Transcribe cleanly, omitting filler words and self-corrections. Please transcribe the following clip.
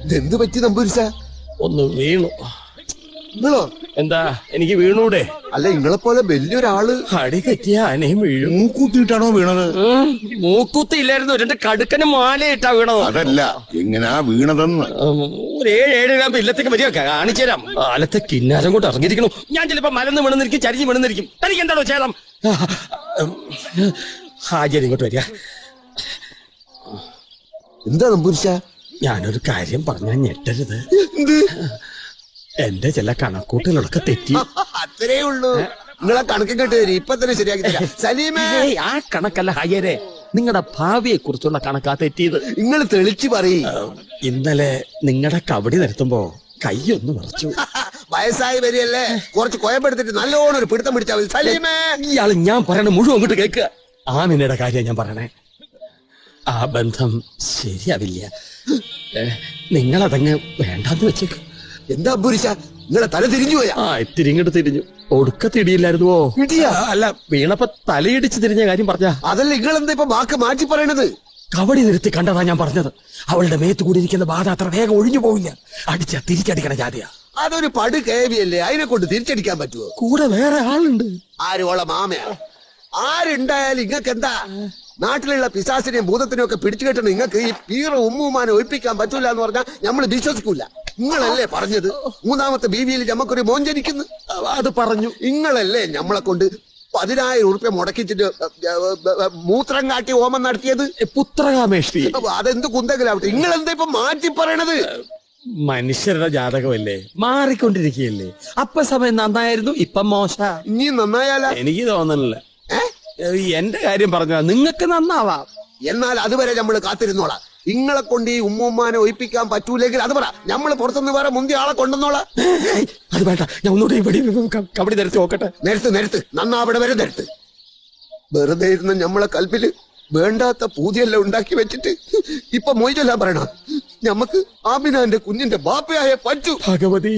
ഇതെന്ത് പറ്റി നമ്പൂരിച്ച? ഒന്ന് വീണു. നിങ്ങളോ? എന്താ എനിക്ക് വീണൂടെ? അല്ല, നിങ്ങളെ പോലെ വലിയൊരാള് അടി തെറ്റിയ ആനയും വീഴും. മൂക്കൂത്തിയിട്ടാണോ വീണത്? മൂക്കുത്തില്ലായിരുന്നു, രണ്ട് കടുക്കന് മാലയിട്ടാ വീണത്. അതല്ല, എങ്ങനാ വീണതെന്ന്. ഒരു 7 ഗ്രാം ഇല്ലത്തേക്ക് വരിക, കാണിച്ചു തരാം. കാലത്തെ കിന്നാരം കൊണ്ട് ഇറങ്ങിയിരിക്കണു. ഞാൻ ചിലപ്പോ മലന്ന് വീണെന്നിരിക്കും, ചരിഞ്ഞ് വീണെന്നിരിക്കും. തനിക്ക് എന്താണോ ചേതം? ഹാജർ ഇങ്ങോട്ട് വരിക. എന്താ നമ്പൂരിച്ച? ഞാനൊരു കാര്യം പറഞ്ഞാൽ ഞെട്ടരുത്. എന്റെ ചില കണക്കൂട്ടലൊക്കെ തെറ്റി. അത്രേ ഉള്ളൂ. നിങ്ങളെ കണക്ക് കേട്ട് തരും, ഇപ്പൊ തന്നെ ശരിയാക്കി തരാം. സലീമേ, ആ കണക്കല്ല ഹയ്യരെ, നിങ്ങളുടെ ഭാവിയെ കുറിച്ചുള്ള കണക്കാ തെറ്റിയത്. നിങ്ങൾ തെളിച്ചു പറയ്. ഇന്നലെ നിങ്ങളുടെ കബഡി നിരത്തുമ്പോ കൈയൊന്ന് മറച്ചു. വയസ്സായി വരികയല്ലേ, കുറച്ച് കൊയപ്പെടുത്തിട്ട് നല്ലോണം ഒരു പിടുത്തം പിടിച്ചാൽ മതി. സലീമേ, ഇയാള് ഞാൻ പറയണ മുഴുവൻ അങ്ങോട്ട് കേൾക്കുക. ആമിനയുടെ കാര്യം ഞാൻ പറയണേ. ആ ബന്ധം ശരിയാവില്ല. നിങ്ങളതങ്ങ് വേണ്ടാന്ന് വെച്ചേക്ക്. എന്താ നമ്പൂരിച്ച, നിങ്ങളെ തല തിരിഞ്ഞു പോയാ? ഇത്തിരി ഇങ്ങോട്ട് തിരിഞ്ഞു. ഒടുക്കത്തിടിയില്ലായിരുന്നുവോ? ഇടിയാ? അല്ല, വീണപ്പോ തലയിടിച്ച് തിരിഞ്ഞ കാര്യം പറഞ്ഞ. അതല്ല, നിങ്ങൾ എന്താ ഇപ്പൊ വാക്ക് മാറ്റി പറയണത്? കബഡി നിർത്തി കണ്ടതാ ഞാൻ പറഞ്ഞത്. അവളുടെ മേത്ത് കൂടിയിരിക്കുന്ന ബാധ അത്ര വേഗം ഒഴിഞ്ഞു പോവില്ല. അടിച്ചാ തിരിച്ചടിക്കണ ജാതിയാ. അതൊരു പട് കേവിയല്ലേ, അതിനെ കൊണ്ട് തിരിച്ചടിക്കാൻ പറ്റുമോ? കൂടെ വേറെ ആളുണ്ട്. ആരുള്ള മാമയാ? ആരുണ്ടായാലും ഇങ്ങക്ക് എന്താ? നാട്ടിലുള്ള പിശാസിനെയും ഭൂതത്തിനെയും ഒക്കെ പിടിച്ചു കെട്ടണം. നിങ്ങൾക്ക് ഈ പീറ ഉമ്മുമാനെ ഒഴിപ്പിക്കാൻ പറ്റൂല എന്ന് പറഞ്ഞാൽ നമ്മൾ വിശ്വസിക്കൂല. നിങ്ങളല്ലേ പറഞ്ഞത് 3ാമത്തെ ബീവിയിൽ ഞമ്മക്കൊരു മോൻ ജനിക്കുന്നു? അത് പറഞ്ഞു. നിങ്ങളല്ലേ ഞമ്മളെ കൊണ്ട് 10,000 ഉറുപ്പ്യ മുടക്കിച്ചിട്ട് മൂത്രം കാട്ടി ഹോമം നടത്തിയത്? പുത്രകാമേഷ്ടി. അതെന്ത് കുന്തെങ്കിലാവട്ടെ, നിങ്ങൾ എന്താ ഇപ്പൊ മാറ്റി പറയണത്? മനുഷ്യരുടെ ജാതകമല്ലേ, മാറിക്കൊണ്ടിരിക്കുകയല്ലേ. അപ്പ സമയം നന്നായിരുന്നു, ഇപ്പം മോശ. ഇനി നന്നായാല? എനിക്ക് തോന്നണില്ല. എന്റെ കാര്യം പറഞ്ഞ നിങ്ങൾക്ക് നന്നാവാം. എന്നാൽ അതുവരെ നമ്മള് കാത്തിരുന്നോളാം. നിങ്ങളെ കൊണ്ട് ഈ ഉമ്മുമ്മാനെ ഒഴിപ്പിക്കാൻ പറ്റൂലെങ്കിൽ അത് പറ, നമ്മള് പുറത്തുനിന്ന് വേറെ മുന്തിയ ആളെ കൊണ്ടുവന്നോളാം. അത് വേണ്ട, ഞാൻ ഒന്നുകൂടെ കബഡി നിരത്തി നോക്കട്ടെ. നിരത്ത് നന്നാവിടെ വരെ നിരത്ത്. വെറുതെ ഇരുന്ന നമ്മളെ കൽപ്പില് വേണ്ടാത്ത പൂതിയെല്ലാം ഉണ്ടാക്കി വെച്ചിട്ട് ഇപ്പൊ മൊയ്തെല്ലാം പറയണ. ഞമ്മക്ക് ആമിനാന്റെ കുഞ്ഞിന്റെ ബാപ്പയായ പറ്റൂ. ഭഗവതി.